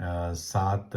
7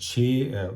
6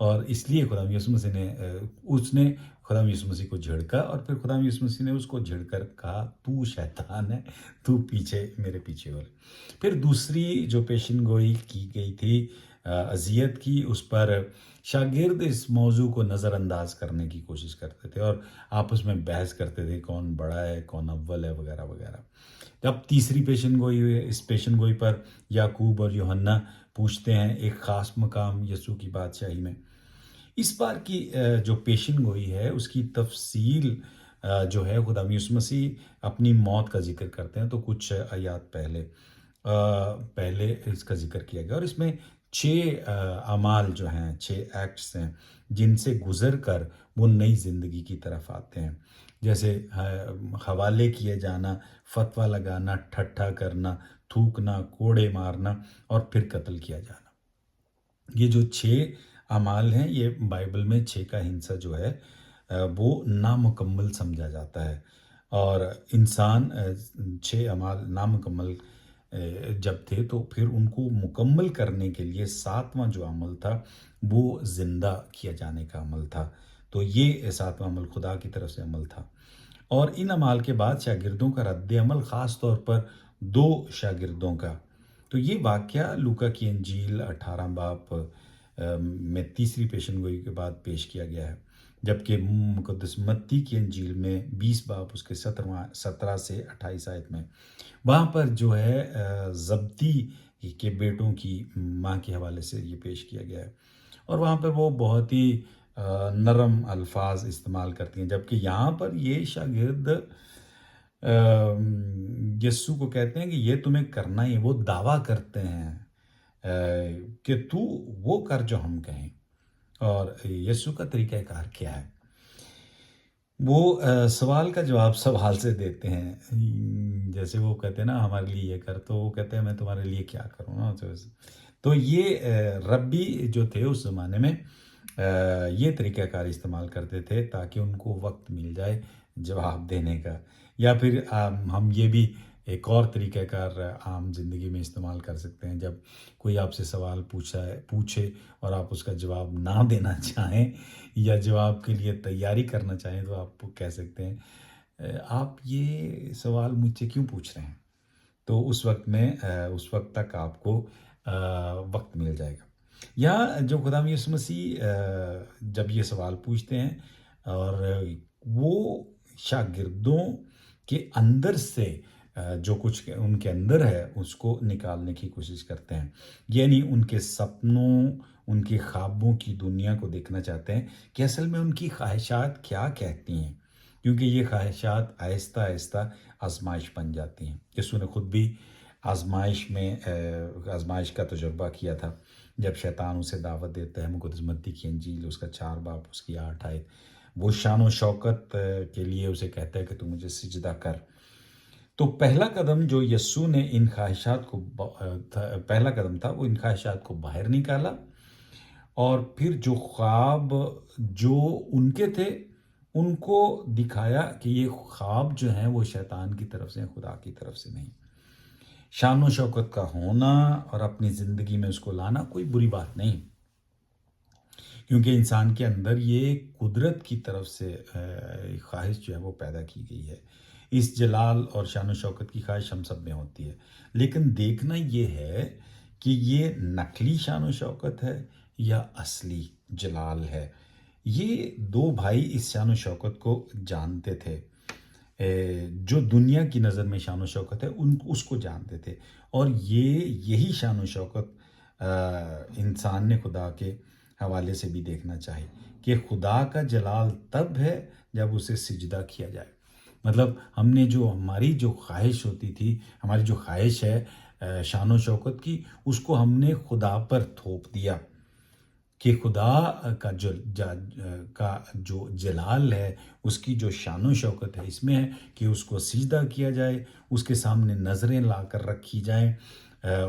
اور اس لیے خدا یسوع مسیح نے اس نے خدا یسوع مسیح کو جھڑکا، اور پھر خدا یسوع مسیح نے اس کو جھڑ کر کہا تو شیطان ہے، تو پیچھے میرے پیچھے ہو۔ پھر دوسری جو پیشن گوئی کی گئی تھی اذیت کی، اس پر شاگرد اس موضوع کو نظر انداز کرنے کی کوشش کرتے تھے اور آپس میں بحث کرتے تھے کون بڑا ہے، کون اول ہے، وغیرہ وغیرہ۔ جب تیسری پیشن گوئی ہوئی، اس پیشن گوئی پر یعقوب اور یوحنا پوچھتے ہیں ایک خاص مقام یسوع کی بادشاہی میں۔ اس بار کی جو پیشن گوئی ہے اس کی تفصیل جو ہے خدا یسوع مسیح اپنی موت کا ذکر کرتے ہیں، تو کچھ آیات پہلے اس کا ذکر کیا گیا، اور اس میں 6 اعمال جو ہیں، 6 ایکٹس ہیں جن سے گزر کر وہ نئی زندگی کی طرف آتے ہیں، جیسے حوالے کیے جانا، فتویٰ لگانا، ٹھٹھا کرنا، تھوکنا، کوڑے مارنا اور پھر قتل کیا جانا۔ یہ جو 6 اعمال ہیں، یہ بائبل میں 6 کا ہندسہ جو ہے وہ نامکمل سمجھا جاتا ہے، اور انسان 6 اعمال نامکمل جب تھے تو پھر ان کو مکمل کرنے کے لیے 7واں جو عمل تھا وہ زندہ کیا جانے کا عمل تھا، تو یہ 7واں عمل خدا کی طرف سے عمل تھا۔ اور ان اعمال کے بعد شاگردوں کا رد عمل، خاص طور پر 2 شاگردوں کا، تو یہ واقعہ لوکا کی انجیل 18 باب میں تیسری پیشن گوئی کے بعد پیش کیا گیا ہے، جبکہ مقدس متی کی انجیل میں 20 باب اس کے 17 سے 28 آیت میں، وہاں پر جو ہے زبدی کے بیٹوں کی ماں کے حوالے سے یہ پیش کیا گیا ہے، اور وہاں پر وہ بہت ہی نرم الفاظ استعمال کرتی ہیں، جبکہ یہاں پر یہ شاگرد یسوع کو کہتے ہیں کہ یہ تمہیں کرنا ہی ہے، وہ دعویٰ کرتے ہیں کہ تو وہ کر جو ہم کہیں، اور یسوع کا طریقہ کار کیا ہے؟ وہ سوال کا جواب سوال سے دیتے ہیں، جیسے وہ کہتے ہیں نا ہمارے لیے یہ کر، تو وہ کہتے ہیں میں تمہارے لیے کیا کروں نا، تو یہ ربی جو تھے اس زمانے میں یہ طریقہ کار استعمال کرتے تھے تاکہ ان کو وقت مل جائے جواب دینے کا، یا پھر ہم یہ بھی ایک اور طریقہ کار عام زندگی میں استعمال کر سکتے ہیں، جب کوئی آپ سے سوال پوچھے اور آپ اس کا جواب نہ دینا چاہیں یا جواب کے لیے تیاری کرنا چاہیں، تو آپ کہہ سکتے ہیں آپ یہ سوال مجھ سے کیوں پوچھ رہے ہیں، تو اس وقت تک آپ کو وقت مل جائے گا۔ یا جو خدا یسوع مسیح جب یہ سوال پوچھتے ہیں اور وہ شاگردوں کے اندر سے جو کچھ ان کے اندر ہے اس کو نکالنے کی کوشش کرتے ہیں، یعنی ان کے سپنوں، ان کے خوابوں کی دنیا کو دیکھنا چاہتے ہیں کہ اصل میں ان کی خواہشات کیا کہتی ہیں، کیونکہ یہ خواہشات آہستہ آہستہ آزمائش بن جاتی ہیں۔ یسوع نے خود بھی آزمائش کا تجربہ کیا تھا، جب شیطان اسے دعوت دیتا ہے، مقدس متی کی انجیل اس کا 4 باب اس کی 8 آیت، وہ شان و شوکت کے لیے اسے کہتا ہے کہ تو مجھے سجدہ کر۔ تو پہلا قدم جو یسوع نے پہلا قدم تھا وہ ان خواہشات کو باہر نکالا، اور پھر جو خواب جو ان کے تھے ان کو دکھایا کہ یہ خواب جو ہیں وہ شیطان کی طرف سے، خدا کی طرف سے نہیں۔ شان و شوکت کا ہونا اور اپنی زندگی میں اس کو لانا کوئی بری بات نہیں، کیونکہ انسان کے اندر یہ قدرت کی طرف سے خواہش جو ہے وہ پیدا کی گئی ہے۔ اس جلال اور شان و شوکت کی خواہش ہم سب میں ہوتی ہے، لیکن دیکھنا یہ ہے کہ یہ نقلی شان و شوکت ہے یا اصلی جلال ہے۔ یہ 2 بھائی اس شان و شوکت کو جانتے تھے، جو دنیا کی نظر میں شان و شوکت ہے اس کو جانتے تھے، اور یہی شان و شوکت انسان نے خدا کے حوالے سے بھی دیکھنا چاہیے کہ خدا کا جلال تب ہے جب اسے سجدہ کیا جائے۔ مطلب ہماری جو خواہش ہوتی تھی، ہماری جو خواہش ہے شان و شوکت کی، اس کو ہم نے خدا پر تھوپ دیا کہ خدا کا جو جلال ہے، اس کی جو شان و شوکت ہے اس میں ہے کہ اس کو سجدہ کیا جائے، اس کے سامنے نظریں لا کر رکھی جائیں،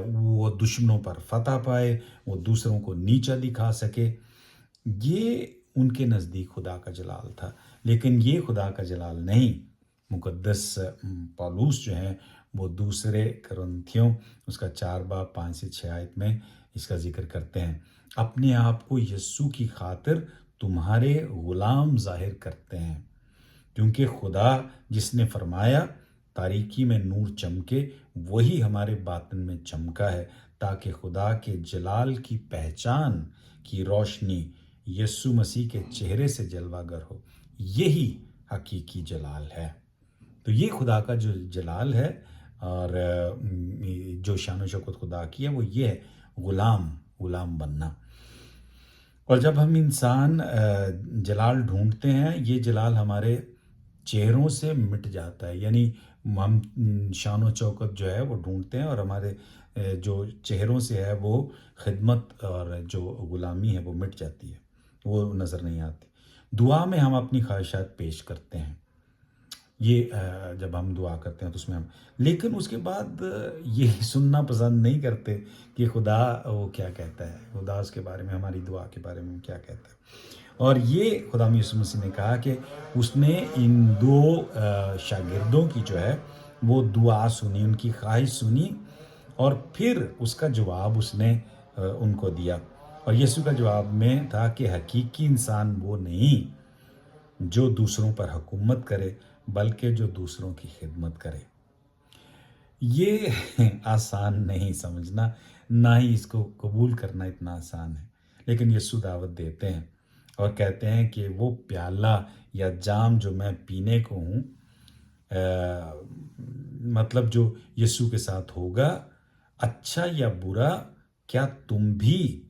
وہ دشمنوں پر فتح پائے، وہ دوسروں کو نیچا دکھا سکے۔ یہ ان کے نزدیک خدا کا جلال تھا، لیکن یہ خدا کا جلال نہیں۔ مقدس پالوس جو ہیں وہ دوسرے کرنتھیوں اس کا 4 باب 5 سے 6 آیت میں اس کا ذکر کرتے ہیں، اپنے آپ کو یسوع کی خاطر تمہارے غلام ظاہر کرتے ہیں، کیونکہ خدا جس نے فرمایا تاریکی میں نور چمکے، وہی ہمارے باطن میں چمکا ہے، تاکہ خدا کے جلال کی پہچان کی روشنی یسوع مسیح کے چہرے سے جلوہ گر ہو۔ یہی حقیقی جلال ہے۔ تو یہ خدا کا جو جلال ہے اور جو شان و شوکت خدا کی ہے وہ یہ ہے، غلام بننا۔ اور جب ہم انسان جلال ڈھونڈتے ہیں، یہ جلال ہمارے چہروں سے مٹ جاتا ہے، یعنی ہم شان و شوکت جو ہے وہ ڈھونڈتے ہیں اور ہمارے جو چہروں سے ہے وہ خدمت اور جو غلامی ہے وہ مٹ جاتی ہے، وہ نظر نہیں آتی۔ دعا میں ہم اپنی خواہشات پیش کرتے ہیں، یہ جب ہم دعا کرتے ہیں تو اس میں ہم، لیکن اس کے بعد یہ سننا پسند نہیں کرتے کہ خدا وہ کیا کہتا ہے، خدا اس کے بارے میں، ہماری دعا کے بارے میں کیا کہتا ہے۔ اور یہ خدا یسوع مسیح نے کہا کہ اس نے ان دو شاگردوں کی جو ہے وہ دعا سنی، ان کی خواہش سنی، اور پھر اس کا جواب اس نے ان کو دیا۔ اور یسوع کا جواب میں تھا کہ حقیقی انسان وہ نہیں جو دوسروں پر حکومت کرے، بلکہ جو دوسروں کی خدمت کرے۔ یہ آسان نہیں سمجھنا، نہ ہی اس کو قبول کرنا اتنا آسان ہے، لیکن یسوع دعوت دیتے ہیں اور کہتے ہیں کہ وہ پیالہ یا جام جو میں پینے کو ہوں، مطلب جو یسوع کے ساتھ ہوگا، اچھا یا برا، کیا تم بھی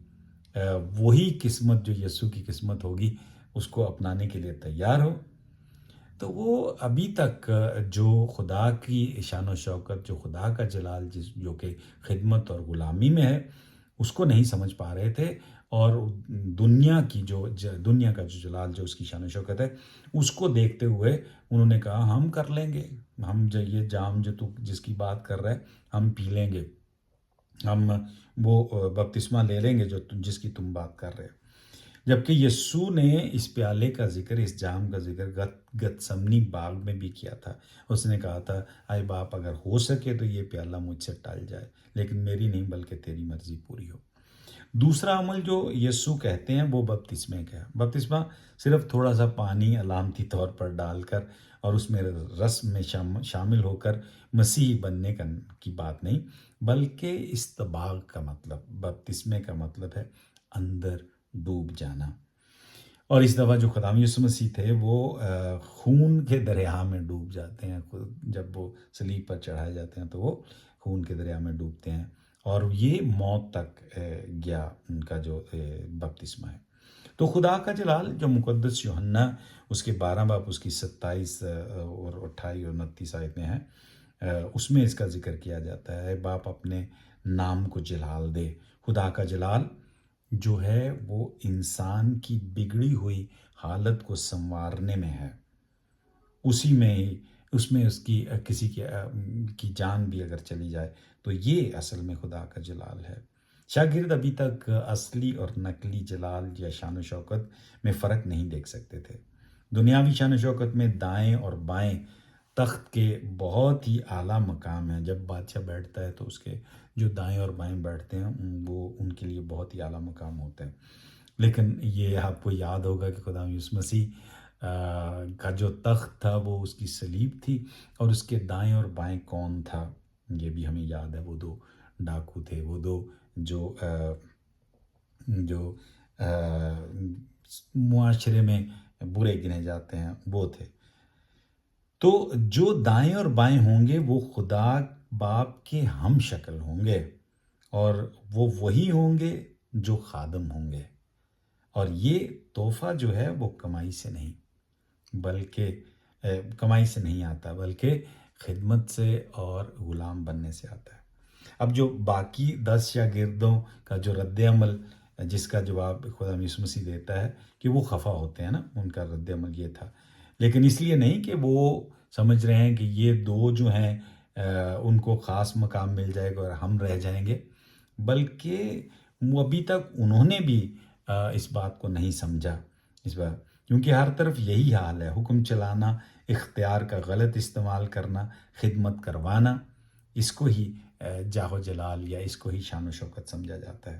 وہی قسمت جو یسوع کی قسمت ہوگی اس کو اپنانے کے لیے تیار ہو؟ تو وہ ابھی تک جو خدا کی شان و شوکت، جو خدا کا جلال جو کہ خدمت اور غلامی میں ہے، اس کو نہیں سمجھ پا رہے تھے، اور دنیا کا جو جلال، جو اس کی شان و شوکت ہے، اس کو دیکھتے ہوئے انہوں نے کہا ہم کر لیں گے، ہم جو یہ جام جو تو جس کی بات کر رہے ہم پی لیں گے، ہم وہ بپتسمہ لے لیں گے جس کی تم بات کر رہے۔ جبکہ یسوع نے اس پیالے کا ذکر، اس جام کا ذکر گتسمنی باغ میں بھی کیا تھا۔ اس نے کہا تھا، اے باپ اگر ہو سکے تو یہ پیالہ مجھ سے ٹل جائے، لیکن میری نہیں بلکہ تیری مرضی پوری ہو۔ دوسرا عمل جو یسوع کہتے ہیں وہ بپتسمے کا ہے۔ بپتسمہ صرف تھوڑا سا پانی علامتی طور پر ڈال کر اور اس میں رس میں شامل ہو کر مسیحی بننے کی بات نہیں، بلکہ استباغ کا مطلب، بپتسمے کا مطلب ہے اندر ڈوب جانا۔ اور اس دفعہ جو خدا یسوع مسیح تھے وہ خون کے دریا میں ڈوب جاتے ہیں، جب وہ صلیب پر چڑھائے جاتے ہیں تو وہ خون کے دریا میں ڈوبتے ہیں، اور یہ موت تک گیا ان کا جو بپتسمہ ہے۔ تو خدا کا جلال جو مقدس یوحنا اس کے 12 باب اس کی 27 اور 28 اور 29 آیتیں ہیں، اس میں اس کا ذکر کیا جاتا ہے، باپ اپنے نام کو جلال دے۔ خدا کا جلال جو ہے وہ انسان کی بگڑی ہوئی حالت کو سنوارنے میں ہے، اسی میں ہی، اس میں اس کی کسی کی جان بھی اگر چلی جائے تو یہ اصل میں خدا کا جلال ہے۔ شاگرد ابھی تک اصلی اور نقلی جلال یا شان و شوکت میں فرق نہیں دیکھ سکتے تھے۔ دنیاوی شان و شوکت میں دائیں اور بائیں تخت کے بہت ہی اعلیٰ مقام ہیں، جب بادشاہ بیٹھتا ہے تو اس کے جو دائیں اور بائیں بیٹھتے ہیں وہ ان کے لیے بہت ہی اعلیٰ مقام ہوتے ہیں۔ لیکن یہ آپ کو یاد ہوگا کہ خدا یسوع مسیح کا جو تخت تھا وہ اس کی صلیب تھی، اور اس کے دائیں اور بائیں کون تھا، یہ بھی ہمیں یاد ہے، وہ دو ڈاکو تھے، وہ دو جو معاشرے میں برے گنے جاتے ہیں وہ تھے۔ تو جو دائیں اور بائیں ہوں گے وہ خدا باپ کے ہم شکل ہوں گے، اور وہ وہی ہوں گے جو خادم ہوں گے، اور یہ تحفہ جو ہے وہ کمائی سے نہیں آتا، بلکہ خدمت سے اور غلام بننے سے آتا ہے۔ اب جو باقی 10 شاگردوں کا جو رد عمل، جس کا جواب خدا یسوع مسیح دیتا ہے کہ وہ خفا ہوتے ہیں نا، ان کا رد عمل یہ تھا، لیکن اس لیے نہیں کہ وہ سمجھ رہے ہیں کہ یہ دو جو ہیں ان کو خاص مقام مل جائے گا اور ہم رہ جائیں گے، بلکہ ابھی تک انہوں نے بھی اس بات کو نہیں سمجھا، اس بات، کیونکہ ہر طرف یہی حال ہے، حکم چلانا، اختیار کا غلط استعمال کرنا، خدمت کروانا، اس کو ہی جاہ و جلال یا اس کو ہی شان و شوکت سمجھا جاتا ہے۔